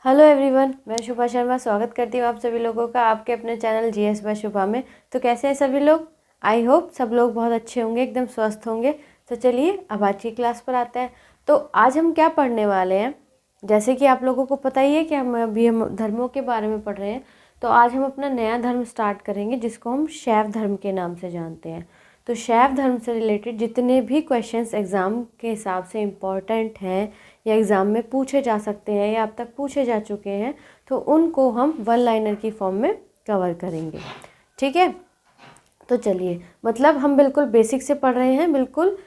Hello everyone, मैं शुभा शर्मा स्वागत करती हूँ आप सभी लोगों का आपके अपने चैनल जीएस बाय शुभा में। तो कैसे हैं सभी लोग? आई होप सब लोग बहुत अच्छे होंगे, एकदम स्वस्थ होंगे। तो चलिए अब आज की क्लास पर आते हैं। तो आज हम क्या पढ़ने वाले हैं, जैसे कि आप लोगों को पता ही है कि हम धर्मों के बारे में पढ़ रहे हैं। तो आज हम अपना नया धर्म स्टार्ट करेंगे जिसको हम शैव धर्म के नाम से जानते हैं। तो शैव धर्म से रिलेटेड जितने भी क्वेश्चंस एग्ज़ाम के हिसाब से इम्पॉर्टेंट हैं या एग्ज़ाम में पूछे जा सकते हैं या अब तक पूछे जा चुके हैं, तो उनको हम वन लाइनर की फॉर्म में कवर करेंगे। ठीक है, तो चलिए, मतलब हम बिल्कुल बेसिक से पढ़ रहे हैं। बिल्कुल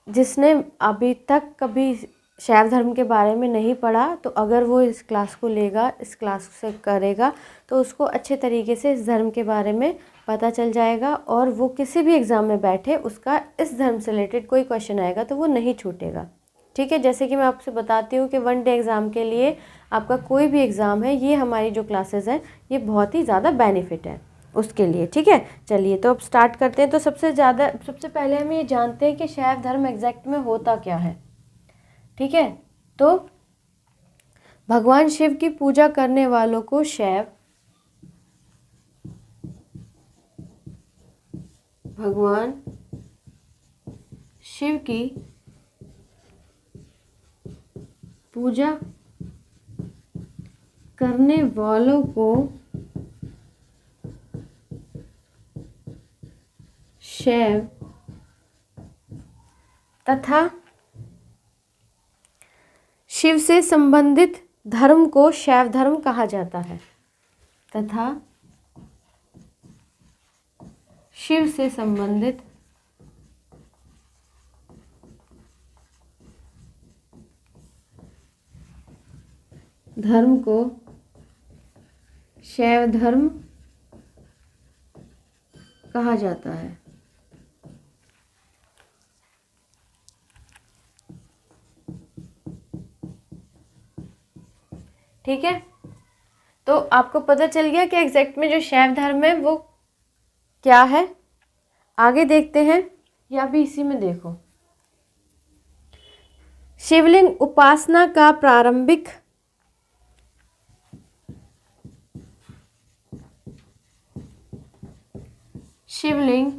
जिसने अभी तक कभी शैव धर्म के बारे में नहीं पढ़ा, तो अगर वो इस क्लास को लेगा, इस क्लास से करेगा, तो उसको अच्छे तरीके से इस धर्म के बारे में पता चल जाएगा और वो किसी भी एग्ज़ाम में बैठे उसका इस धर्म से रिलेटेड कोई क्वेश्चन आएगा तो वो नहीं छूटेगा। ठीक है, जैसे कि मैं आपसे बताती हूँ कि वन डे एग्ज़ाम के लिए आपका कोई भी एग्ज़ाम है, ये हमारी जो क्लासेस हैं ये बहुत ही ज़्यादा बेनिफिट है उसके लिए। ठीक है, चलिए तो अब स्टार्ट करते हैं। तो सबसे पहले हम ये जानते हैं कि शैव धर्म एग्जैक्ट में होता क्या है। ठीक है, तो भगवान शिव की पूजा करने वालों को शैव, भगवान शिव की पूजा करने वालों को शैव तथा शिव से संबंधित धर्म को शैव धर्म कहा जाता है। तथा शिव से संबंधित धर्म को शैव धर्म कहा जाता है। ठीक है, तो आपको पता चल गया कि एग्जैक्ट में जो शैव धर्म है वो क्या है। आगे देखते हैं, या भी इसी में देखो। शिवलिंग उपासना का प्रारंभिक शिवलिंग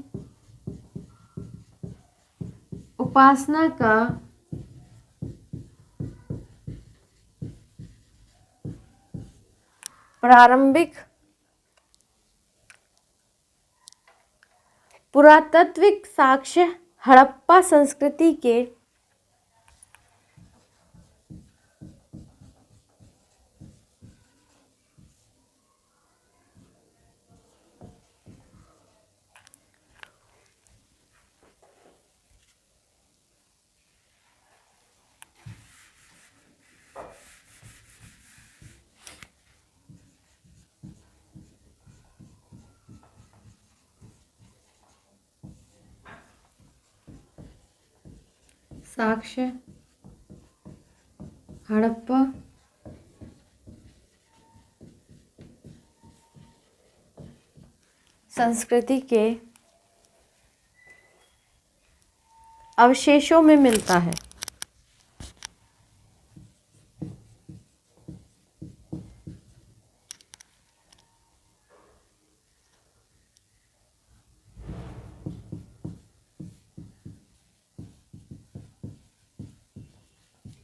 उपासना का प्रारंभिक पुरातात्विक साक्ष्य हड़प्पा संस्कृति के साक्ष्य हड़प्पा संस्कृति के अवशेषों में मिलता है।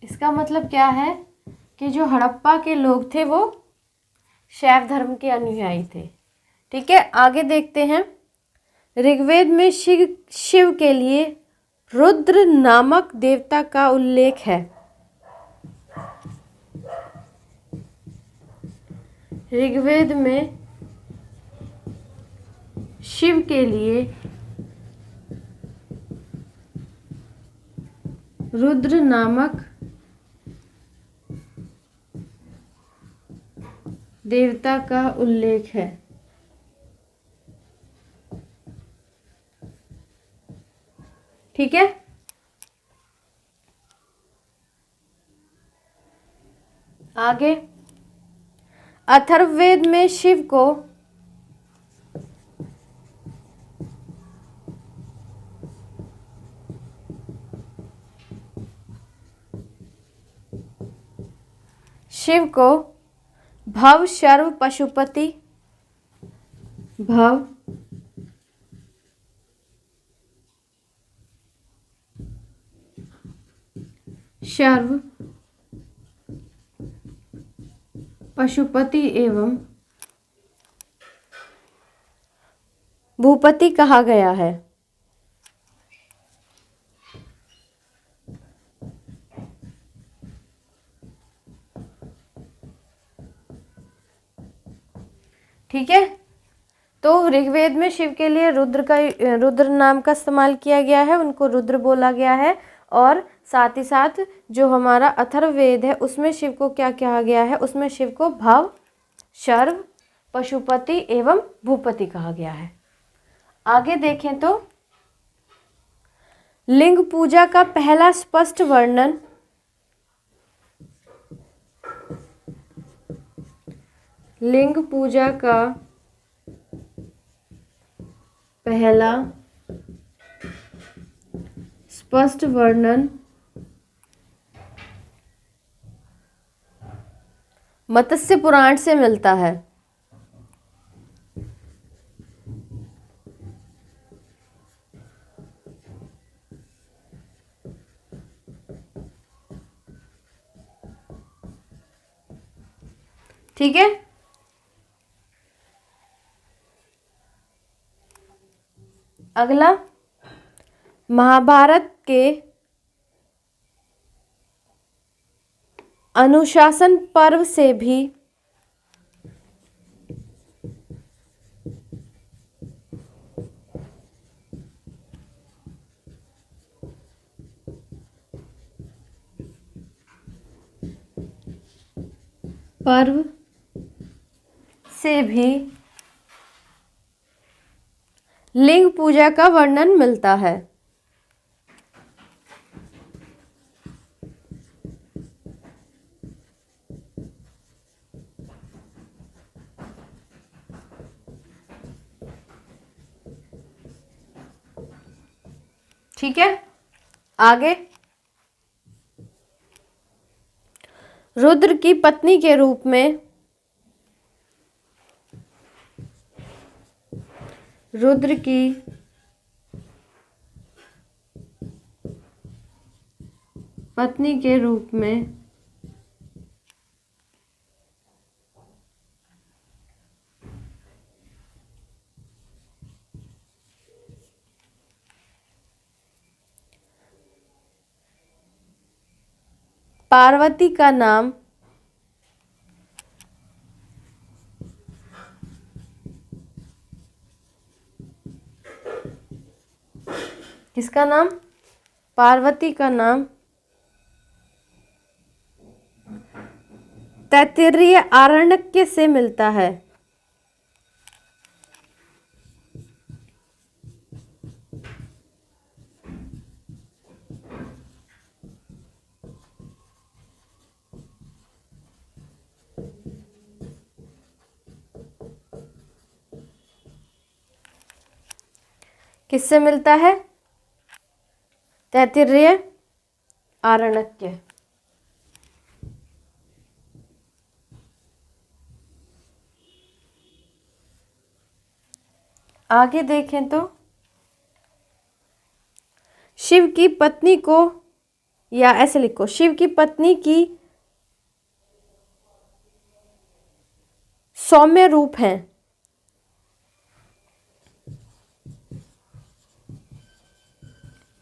इसका मतलब क्या है कि जो हड़प्पा के लोग थे वो शैव धर्म के अनुयायी थे। ठीक है, आगे देखते हैं। ऋग्वेद में शिव के लिए रुद्र नामक देवता का उल्लेख है। ऋग्वेद में शिव के लिए रुद्र नामक देवता का उल्लेख है। ठीक है, आगे अथर्ववेद में शिव को भव शर्व पशुपति, भव शर्व पशुपति एवं भूपति कहा गया है। ठीक है, तो ऋग्वेद में शिव के लिए रुद्र नाम का इस्तेमाल किया गया है, उनको रुद्र बोला गया है। और साथ ही साथ जो हमारा अथर्ववेद है उसमें शिव को क्या कहा गया है, उसमें शिव को भव शर्व पशुपति एवं भूपति कहा गया है। आगे देखें तो लिंग पूजा का पहला स्पष्ट वर्णन लिंग पूजा का पहला स्पष्ट वर्णन मत्स्य पुराण से मिलता है। ठीक है, अगला महाभारत के अनुशासन पर्व से भी लिंग पूजा का वर्णन मिलता है। ठीक है, आगे रुद्र की पत्नी के रूप में रुद्र की पत्नी के रूप में पार्वती का नाम किसका नाम? पार्वती का नाम तैत्तिरीय आरण्यक से मिलता है। किससे मिलता है? तैत्तिरीय आरण्यक। आगे देखें तो शिव की पत्नी को, या ऐसे लिखो, शिव की पत्नी की सौम्य रूप है।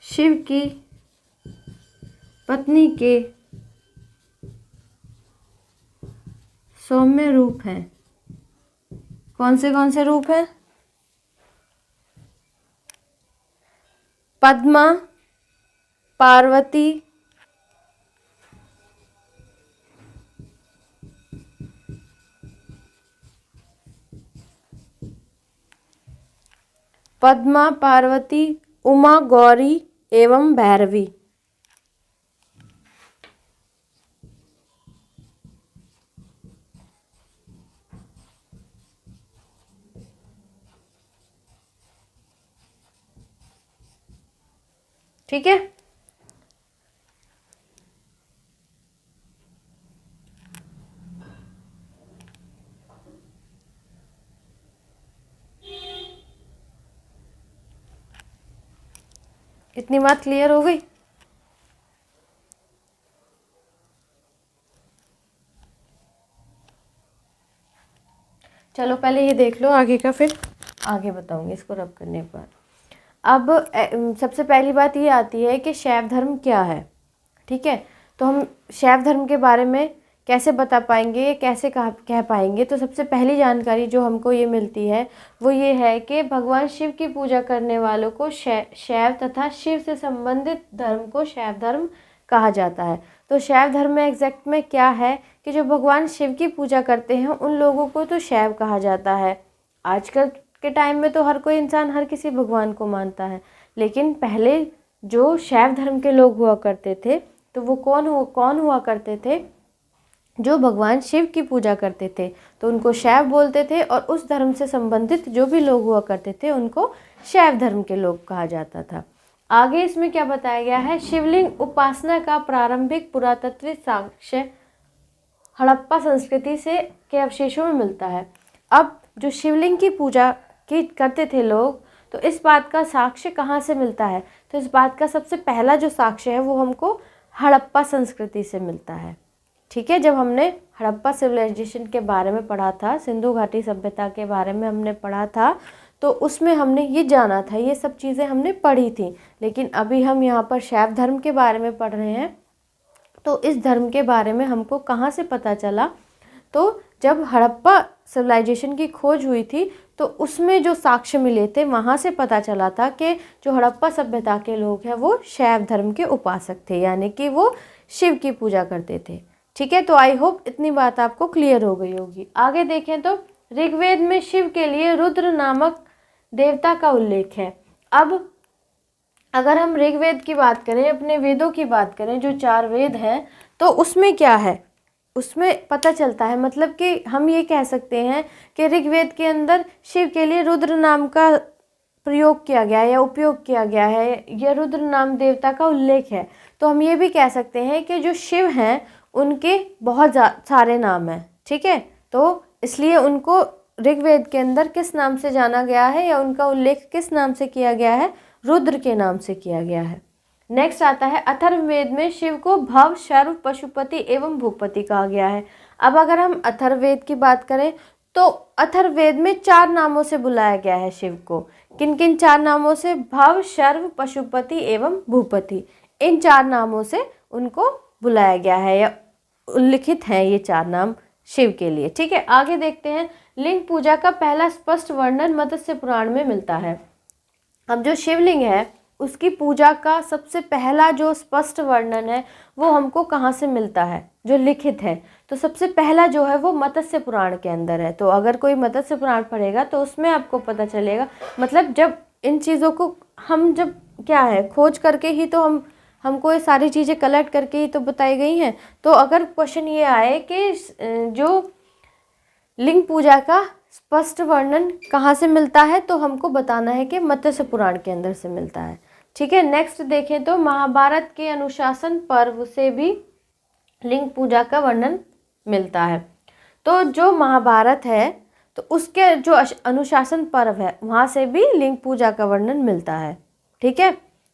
शिव की पत्नी के सौम्य रूप हैं। कौन से रूप हैं? पद्मा, पार्वती, उमा, गौरी एवं भैरवी। ठीक है, इतनी बात क्लियर हो गई। चलो पहले ये देख लो आगे का, फिर आगे बताऊंगी इसको रब करने पर। अब सबसे पहली बात ये आती है कि शैव धर्म क्या है। ठीक है, तो हम शैव धर्म के बारे में कैसे बता पाएंगे, कैसे कह पाएंगे। तो सबसे पहली जानकारी जो हमको ये मिलती है वो ये है कि भगवान शिव की पूजा करने वालों को शैव तथा शिव से संबंधित धर्म को शैव धर्म कहा जाता है। तो शैव धर्म में एग्जैक्ट में क्या है कि जो भगवान शिव की पूजा करते हैं उन लोगों को तो शैव कहा जाता है। आजकल के टाइम में तो हर कोई इंसान हर किसी भगवान को मानता है, लेकिन पहले जो शैव धर्म के लोग हुआ करते थे तो वो कौन हुआ करते थे, जो भगवान शिव की पूजा करते थे तो उनको शैव बोलते थे, और उस धर्म से संबंधित जो भी लोग हुआ करते थे उनको शैव धर्म के लोग कहा जाता था। आगे इसमें क्या बताया गया है, शिवलिंग उपासना का प्रारंभिक पुरातत्विक साक्ष्य हड़प्पा संस्कृति से के अवशेषों में मिलता है। अब जो शिवलिंग की पूजा की करते थे लोग, तो इस बात का साक्ष्य कहाँ से मिलता है, तो इस बात का सबसे पहला जो साक्ष्य है वो हमको हड़प्पा संस्कृति से मिलता है। ठीक है, जब हमने हड़प्पा सिविलाइजेशन के बारे में पढ़ा था, सिंधु घाटी सभ्यता के बारे में हमने पढ़ा था, तो उसमें हमने ये जाना था, ये सब चीज़ें हमने पढ़ी थी। लेकिन अभी हम यहाँ पर शैव धर्म के बारे में पढ़ रहे हैं, तो इस धर्म के बारे में हमको कहाँ से पता चला, तो जब हड़प्पा सिविलाइजेशन की खोज हुई थी तो उसमें जो साक्ष्य मिले थे वहाँ से पता चला था कि जो हड़प्पा सभ्यता के लोग हैं वो शैव धर्म के उपासक थे, यानी कि वो शिव की पूजा करते थे। ठीक है, तो आई होप इतनी बात आपको क्लियर हो गई होगी। आगे देखें तो ऋग्वेद में शिव के लिए रुद्र नामक देवता का उल्लेख है। अब अगर हम ऋग्वेद की बात करें, अपने वेदों की बात करें, जो 4 वेद हैं, तो उसमें क्या है, उसमें पता चलता है, मतलब कि हम ये कह सकते हैं कि ऋग्वेद के अंदर शिव के लिए रुद्र नाम का प्रयोग किया गया है या उपयोग किया गया है, या रुद्र नाम देवता का उल्लेख है। तो हम ये भी कह सकते हैं कि जो शिव हैं उनके बहुत सारे नाम हैं। ठीक है, तो इसलिए उनको ऋग्वेद के अंदर किस नाम से जाना गया है या उनका उल्लेख किस नाम से किया गया है, रुद्र के नाम से किया गया है। नेक्स्ट आता है अथर्ववेद में शिव को भव, शर्व, पशुपति एवं भूपति कहा गया है। अब अगर हम अथर्ववेद की बात करें तो अथर्ववेद में 4 नामों से बुलाया गया है शिव को। किन किन 4 नामों से, भव, शर्व, पशुपति एवं भूपति, इन 4 नामों से उनको बुलाया गया है या उल्लिखित हैं ये 4 नाम शिव के लिए। ठीक है, आगे देखते हैं। लिंग पूजा का पहला स्पष्ट वर्णन मत्स्य पुराण में मिलता है। अब जो शिवलिंग है उसकी पूजा का सबसे पहला जो स्पष्ट वर्णन है वो हमको कहाँ से मिलता है, जो लिखित है, तो सबसे पहला जो है वो मत्स्य पुराण के अंदर है। तो अगर कोई मत्स्य पुराण पढ़ेगा तो उसमें आपको पता चलेगा, मतलब जब इन चीज़ों को हम जब क्या है खोज करके ही तो हमको ये सारी चीज़ें कलेक्ट करके ही तो बताई गई हैं। तो अगर क्वेश्चन ये आए कि जो लिंग पूजा का स्पष्ट वर्णन कहाँ से मिलता है, तो हमको बताना है कि मत्स्य पुराण के अंदर से मिलता है। ठीक है, नेक्स्ट देखें तो महाभारत के अनुशासन पर्व से भी लिंग पूजा का वर्णन मिलता है। तो जो महाभारत है तो उसके जो अनुशासन पर्व है वहाँ से भी लिंग पूजा का वर्णन मिलता है। ठीक है,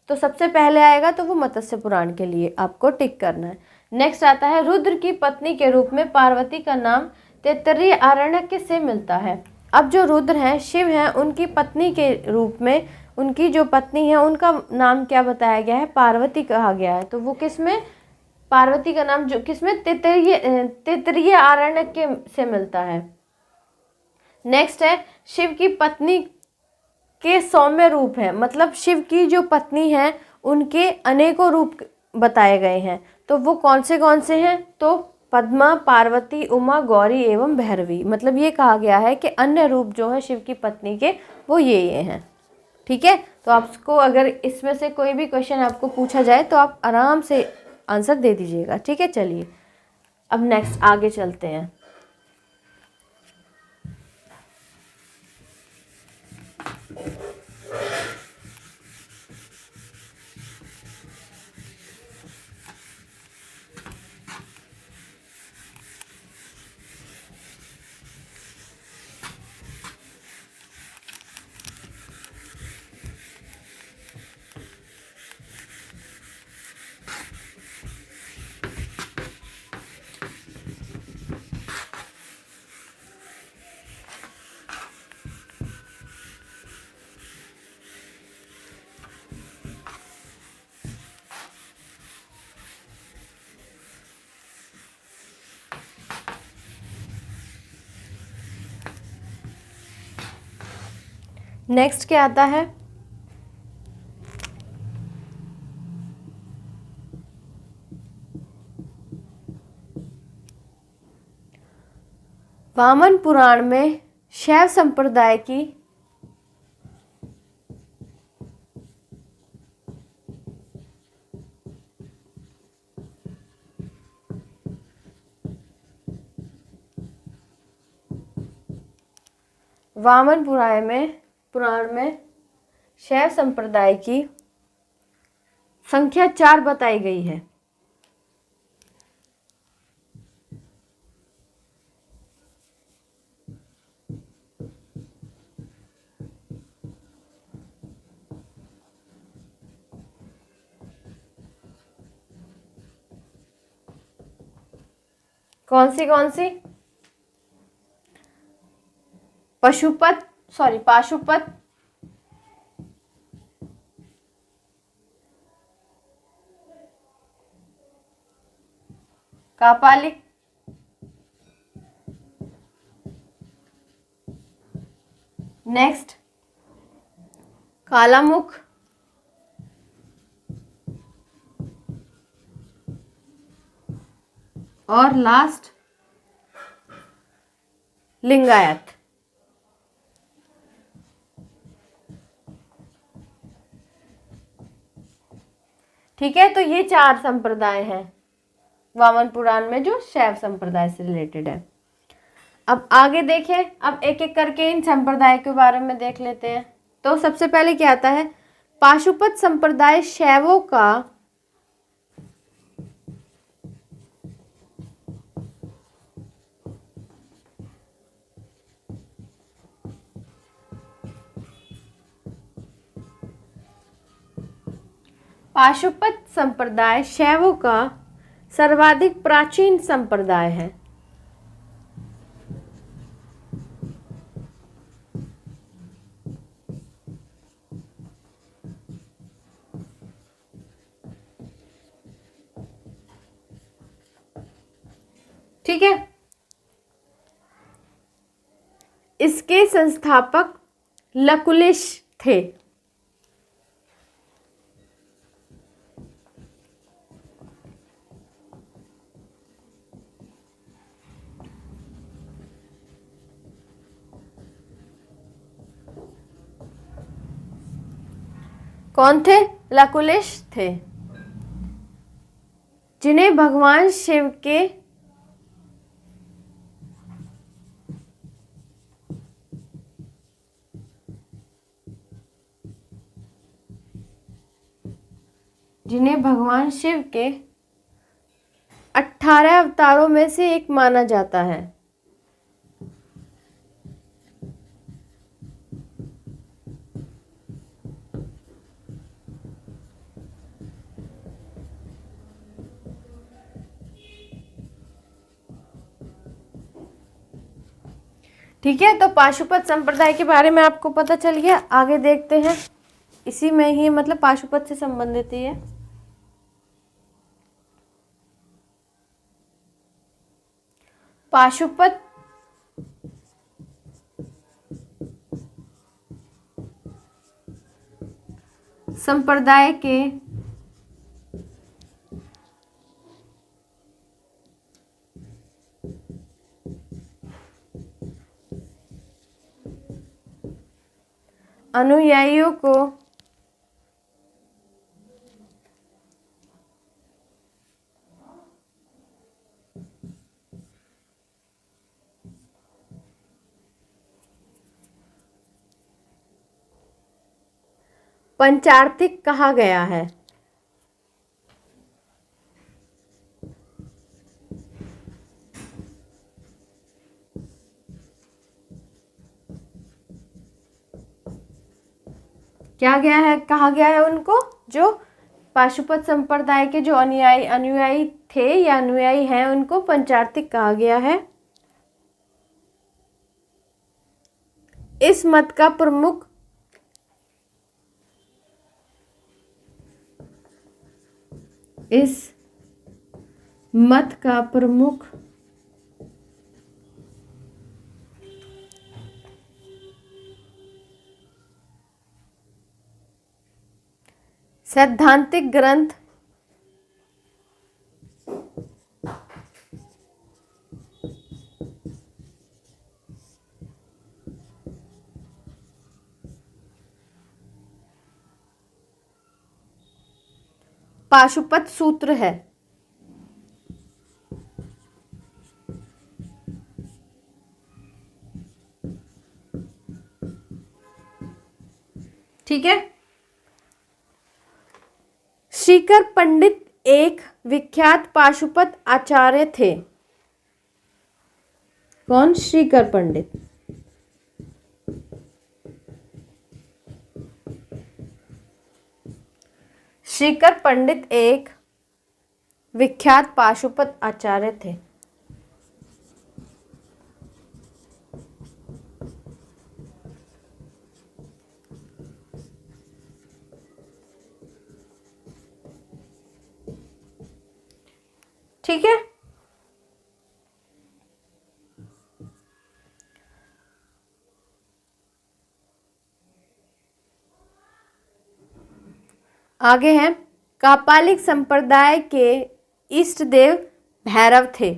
तो सबसे पहले आएगा तो वो मत्स्य पुराण के लिए आपको टिक करना है। नेक्स्ट आता है रुद्र की पत्नी के रूप में पार्वती का नाम तैत्तिरीय आरण्यक से मिलता है। अब जो रुद्र हैं, शिव हैं, उनकी पत्नी के रूप में उनकी जो पत्नी है उनका नाम क्या बताया गया है, पार्वती कहा गया है। तो वो किसमें, पार्वती का नाम जो किसमें, तैत्तिरीय आरण्यक के से मिलता है। नेक्स्ट है शिव की पत्नी के सौम्य रूप हैं, मतलब शिव की जो पत्नी है उनके अनेकों रूप बताए गए हैं। तो वो कौन से हैं, तो पद्मा, पार्वती, उमा, गौरी एवं भैरवी, मतलब ये कहा गया है कि अन्य रूप जो है शिव की पत्नी के वो ये हैं। ठीक है, तो आपको अगर इसमें से कोई भी क्वेश्चन आपको पूछा जाए तो आप आराम से आंसर दे दीजिएगा। ठीक है, चलिए अब नेक्स्ट आगे चलते हैं। नेक्स्ट क्या आता है? वामन पुराण में शैव संप्रदाय की पुराण में शैव संप्रदाय की संख्या 4 बताई गई है। कौन सी? पाशुपत, कापालिक, नेक्स्ट कालामुख, और लास्ट लिंगायत। ठीक है, तो ये 4 संप्रदाय हैं वामन पुराण में जो शैव संप्रदाय से रिलेटेड है। अब आगे देखें, अब एक एक करके इन संप्रदाय के बारे में देख लेते हैं। तो सबसे पहले क्या आता है? पाशुपत संप्रदाय शैवों का शैवों का सर्वाधिक प्राचीन संप्रदाय है। ठीक है, इसके संस्थापक लकुलिश थे। कौन थे? लकुलिश थे, जिन्हें भगवान शिव के जिन्हें भगवान शिव के 18 अवतारों में से एक माना जाता है। ठीक है, तो पाशुपत संप्रदाय के बारे में आपको पता चल गया। आगे देखते हैं, इसी में ही मतलब पाशुपत से संबंधित ही है। पाशुपत संप्रदाय के अनुयायियों को पंचार्थिक कहा गया है। क्या गया है? कहा गया है उनको, जो पाशुपत संप्रदाय के जो अनुयायी थे या अनुयायी हैं, उनको पंचार्थिक कहा गया है। इस मत का प्रमुख सैद्धांतिक ग्रंथ। पाशुपत सूत्र है। ठीक है। श्रीकर पंडित एक विख्यात पाशुपत आचार्य थे। कौन? श्रीकर पंडित। श्रीकर पंडित एक विख्यात पाशुपत आचार्य थे। ठीक है। आगे है, कापालिक संप्रदाय के इष्ट देव भैरव थे।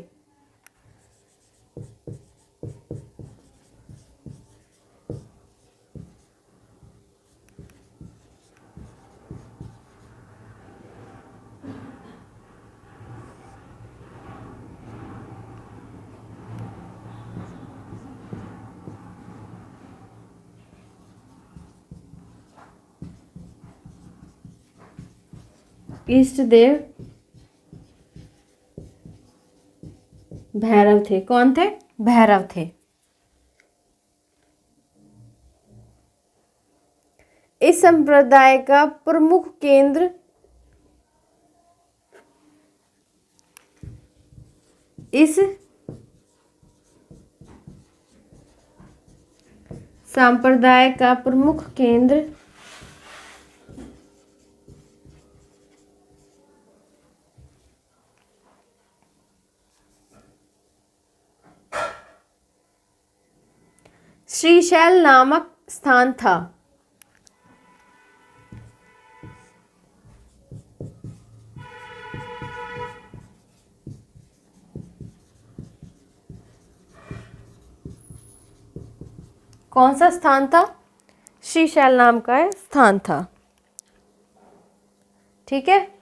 इष्ट देव भैरव थे। कौन थे? भैरव थे। इस संप्रदाय का प्रमुख केंद्र इस संप्रदाय का प्रमुख केंद्र श्रीशैल नामक स्थान था। कौन सा स्थान था? श्रीशैल नाम का स्थान था। ठीक है।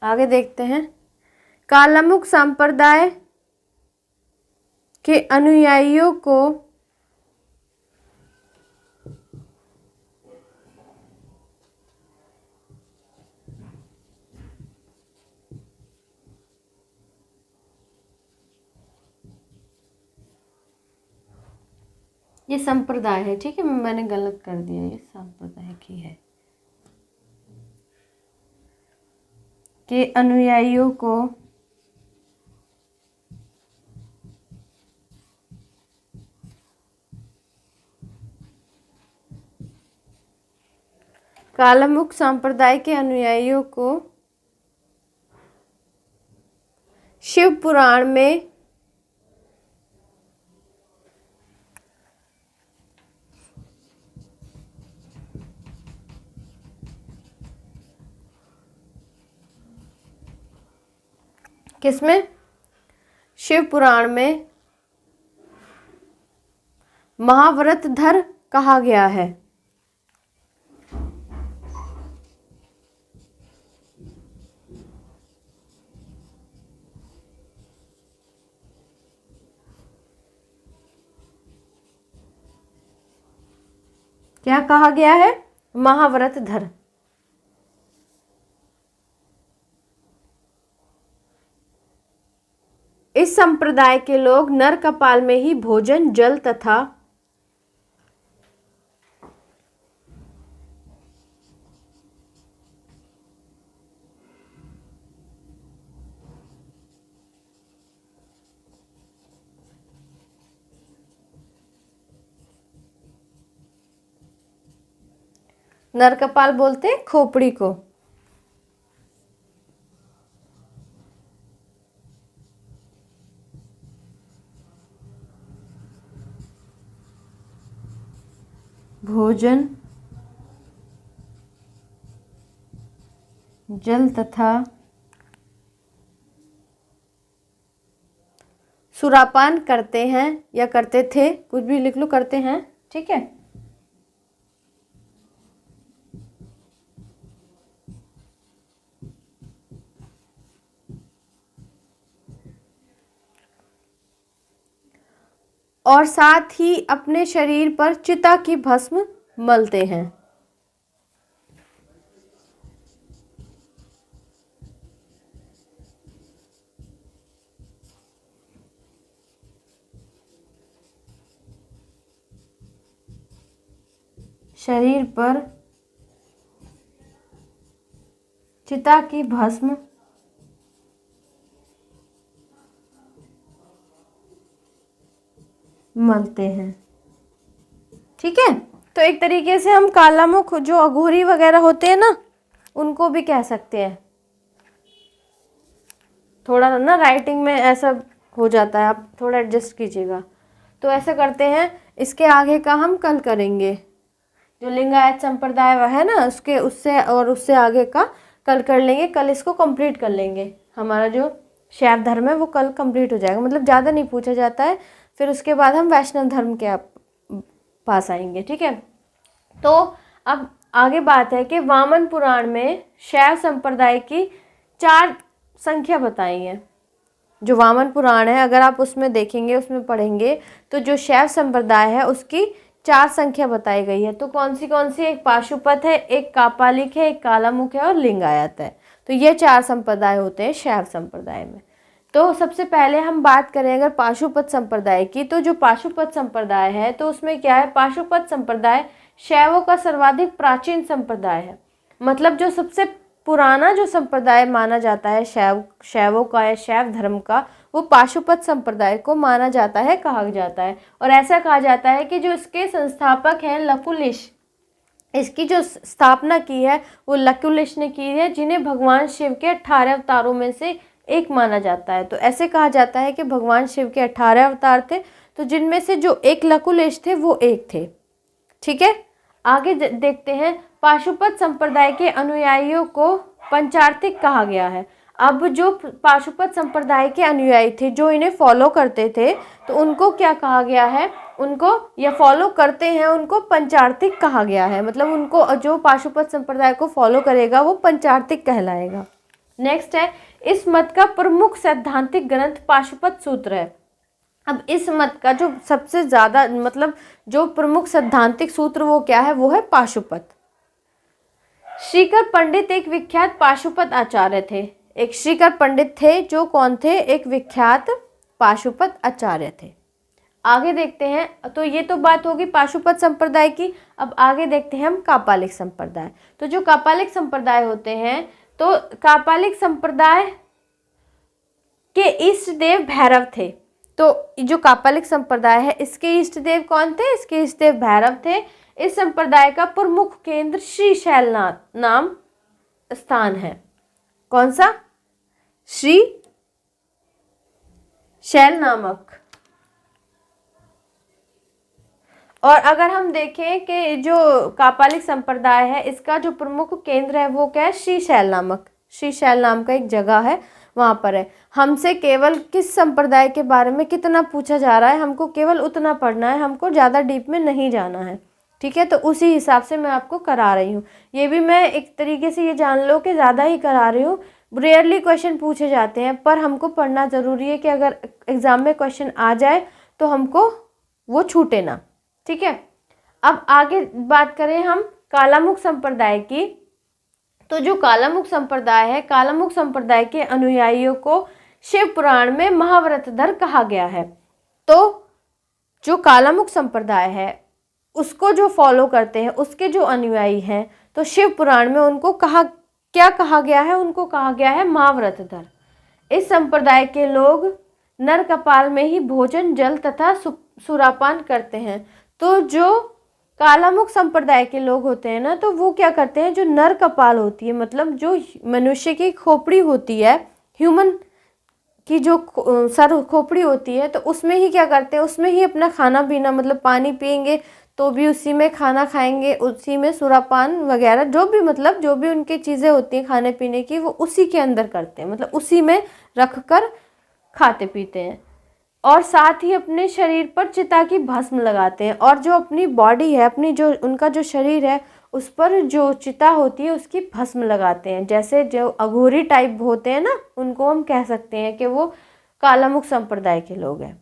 आगे देखते हैं, कालामुख संप्रदाय के अनुयायियों को ये संप्रदाय है। ठीक है, मैंने गलत कर दिया, ये संप्रदाय की है। के अनुयायियों को कालामुख संप्रदाय के अनुयायियों को शिव पुराण में किसमें? शिव पुराण में महाव्रतधर कहा गया है। क्या कहा गया है? महाव्रतधर। इस संप्रदाय के लोग नर कपाल में ही भोजन, जल तथा नर कपाल बोलते हैं खोपड़ी को। भोजन, जल तथा सुरापान करते हैं या करते थे, कुछ भी लिख लो, करते हैं, ठीक है। और साथ ही अपने शरीर पर चिता की भस्म मलते हैं। शरीर पर चिता की भस्म मलते हैं, ठीक है। तो एक तरीके से हम कालामुख जो अघोरी वगैरह होते हैं ना, उनको भी कह सकते हैं। थोड़ा ना राइटिंग में ऐसा हो जाता है, आप थोड़ा एडजस्ट कीजिएगा। तो ऐसा करते हैं, इसके आगे का हम कल करेंगे। जो लिंगायत संप्रदाय है ना, उससे आगे का कल कर लेंगे। कल इसको कंप्लीट कर लेंगे। हमारा जो शैव धर्म है वो कल कंप्लीट हो जाएगा, मतलब ज़्यादा नहीं पूछा जाता है। फिर उसके बाद हम वैष्णव धर्म के पास आएंगे, ठीक है। तो अब आगे बात है कि वामन पुराण में शैव संप्रदाय की 4 संख्या बताई है। जो वामन पुराण है, अगर आप उसमें देखेंगे, उसमें पढ़ेंगे, तो जो शैव संप्रदाय है उसकी 4 संख्या बताई गई है। तो कौन सी? एक पाशुपत है, एक कापालिक है, एक कालामुख है और लिंगायत है। तो ये 4 संप्रदाय होते हैं शैव संप्रदाय में। तो सबसे पहले हम बात करें अगर पाशुपत संप्रदाय की, तो जो पाशुपत संप्रदाय है तो उसमें क्या है? पाशुपत संप्रदाय शैवों का सर्वाधिक प्राचीन संप्रदाय है। मतलब जो सबसे पुराना जो संप्रदाय माना जाता है शैवों का या शैव धर्म का, वो पाशुपत संप्रदाय को माना जाता है, कहा जाता है। और ऐसा कहा जाता है कि जो इसके संस्थापक हैं लकुलिश, इसकी जो स्थापना की है वो लकुलिश ने की है, जिन्हें भगवान शिव के 18 अवतारों में से एक माना जाता है। तो ऐसे कहा जाता है कि भगवान शिव के 18 अवतार थे, तो जिनमें से जो एक लकुलिश थे वो एक थे, ठीक है। आगे देखते हैं, पाशुपत संप्रदाय के अनुयायियों को पंचार्थिक कहा गया है। अब जो पाशुपत संप्रदाय के अनुयायी थे, जो इन्हें फॉलो करते थे, तो उनको क्या कहा गया है? उनको या फॉलो करते हैं, उनको पंचार्थिक कहा गया है। मतलब उनको, जो पाशुपत संप्रदाय को फॉलो करेगा वो पंचार्थिक कहलाएगा। नेक्स्ट है, इस मत का प्रमुख सैद्धांतिक ग्रंथ पाशुपत सूत्र है। अब इस मत का जो सबसे ज़्यादा, मतलब जो प्रमुख सैद्धांतिक सूत्र वो क्या है? वो है पाशुपत। श्रीकर पंडित एक विख्यात पाशुपत आचार्य थे। एक श्रीकर पंडित थे, जो कौन थे? एक विख्यात पाशुपत आचार्य थे। आगे देखते हैं, तो ये तो बात होगी पाशुपत संप्रदाय की। अब आगे देखते हैं हम कापालिक संप्रदाय। तो जो कापालिक संप्रदाय होते हैं, तो कापालिक संप्रदाय के इष्ट देव भैरव थे। तो जो कापालिक संप्रदाय है, इसके इष्ट देव कौन थे? इसके इष्ट देव भैरव थे। इस संप्रदाय का प्रमुख केंद्र श्री शैलनाथ नाम स्थान है। कौन सा? श्री शैल नामक। और अगर हम देखें कि जो कापालिक संप्रदाय है, इसका जो प्रमुख केंद्र है वो क्या है? श्री शैल नामक, श्री शैल नाम का एक जगह है, वहाँ पर है। हमसे केवल किस संप्रदाय के बारे में कितना पूछा जा रहा है, हमको केवल उतना पढ़ना है, हमको ज़्यादा डीप में नहीं जाना है, ठीक है। तो उसी हिसाब से मैं आपको करा रही हूँ। ये भी मैं एक तरीके से ये जान लो कि ज़्यादा ही करा रही हूँ। रेयरली क्वेश्चन पूछे जाते हैं, पर हमको पढ़ना ज़रूरी है कि अगर एग्ज़ाम में क्वेश्चन आ जाए तो हमको वो छूटे ना, ठीक है। अब आगे बात करें हम कालामुख संप्रदाय की। तो जो कालामुख संप्रदाय है, कालामुख संप्रदाय के अनुयायियों को शिव पुराण में महाव्रतधर कहा गया है। तो जो कालामुख संप्रदाय है उसको जो फॉलो करते हैं, उसके जो अनुयायी हैं, तो शिव पुराण में उनको क्या कहा गया है? उनको कहा गया है महाव्रतधर। इस संप्रदाय के लोग नर कपाल में ही भोजन, जल तथा सुरापान करते हैं। तो जो कालामुख संप्रदाय के लोग होते हैं ना, तो वो क्या करते हैं, जो नर कपाल होती है, मतलब जो मनुष्य की खोपड़ी होती है, ह्यूमन की जो सर खोपड़ी होती है, तो उसमें ही क्या करते हैं, उसमें ही अपना खाना पीना, मतलब पानी पिएंगे तो भी उसी में, खाना खाएंगे उसी में, सुरापान वगैरह जो भी, मतलब जो भी उनकी चीज़ें होती हैं खाने पीने की, वो उसी के अंदर करते हैं, मतलब उसी में रख कर खाते पीते हैं। और साथ ही अपने शरीर पर चिता की भस्म लगाते हैं, और जो अपनी बॉडी है, अपनी जो उनका जो शरीर है, उस पर जो चिता होती है उसकी भस्म लगाते हैं। जैसे जो अघोरी टाइप होते हैं ना, उनको हम कह सकते हैं कि वो कालामुख संप्रदाय के लोग हैं।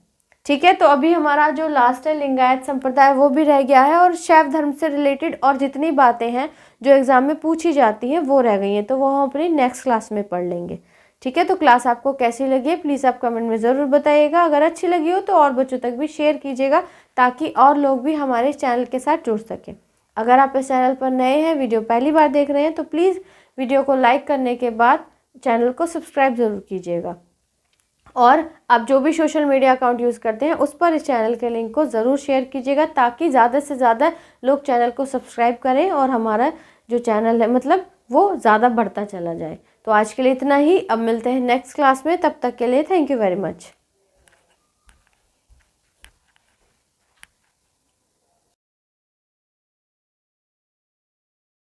ठीक है, तो अभी हमारा जो लास्ट है लिंगायत संप्रदाय, वो भी रह गया है, और शैव धर्म से रिलेटेड और जितनी बातें हैं जो एग्जाम में पूछी जाती हैं वो रह गई हैं, तो वो हम अपनी नेक्स्ट क्लास में पढ़ लेंगे। ठीक है, तो क्लास आपको कैसी लगी है प्लीज़ आप कमेंट में ज़रूर बताइएगा। अगर अच्छी लगी हो तो और बच्चों तक भी शेयर कीजिएगा, ताकि और लोग भी हमारे चैनल के साथ जुड़ सकें। अगर आप इस चैनल पर नए हैं, वीडियो पहली बार देख रहे हैं, तो प्लीज़ वीडियो को लाइक करने के बाद चैनल को सब्सक्राइब ज़रूर कीजिएगा। और आप जो भी सोशल मीडिया अकाउंट यूज़ करते हैं उस पर इस चैनल के लिंक को ज़रूर शेयर कीजिएगा, ताकि ज़्यादा से ज़्यादा लोग चैनल को सब्सक्राइब करें और हमारा जो चैनल है, मतलब वो ज़्यादा बढ़ता चला जाए। तो आज के लिए इतना ही, अब मिलते हैं नेक्स्ट क्लास में, तब तक के लिए थैंक यू वेरी मच।